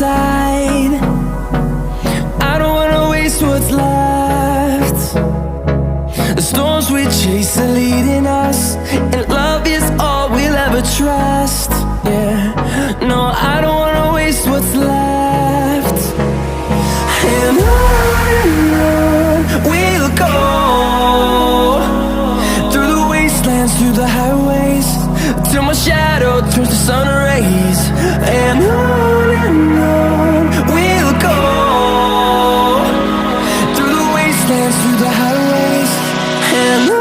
inside. I don't wanna waste what's left. The storms we chase are leading us, and love is all we'll ever trust. Yeah, no, I don't wanna waste what's left. And on we'll go, through the wastelands, through the highways, till my shadow turns to sun rays. And on we'll go, through the wastelands, through the highways, and on we'll go.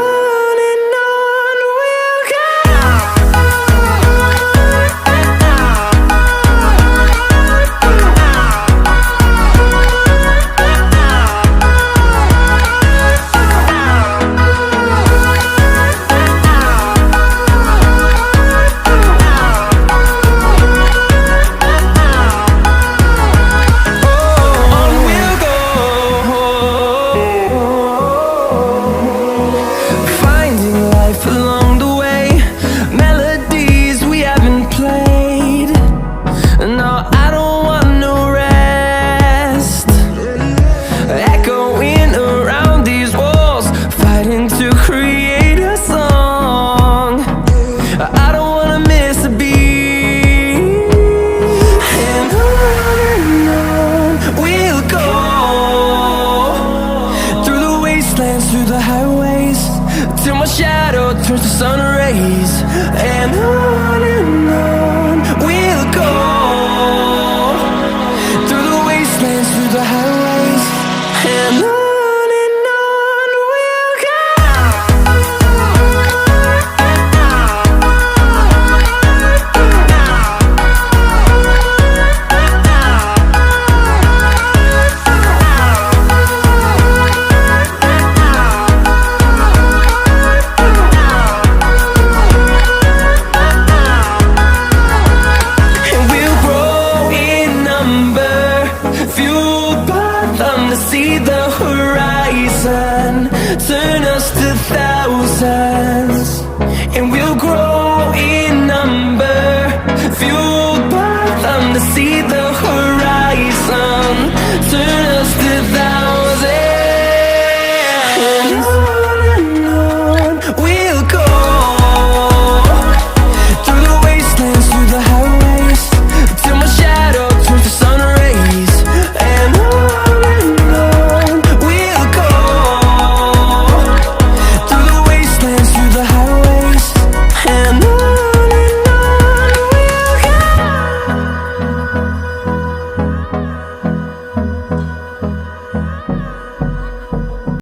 Through the highways, till my shadow turns to sun rays. And on we'll go, through the wastelands, through the highways, and on we'll go. To see the horizon turn us to thousands, and we'll grow in number, fueled by them to see the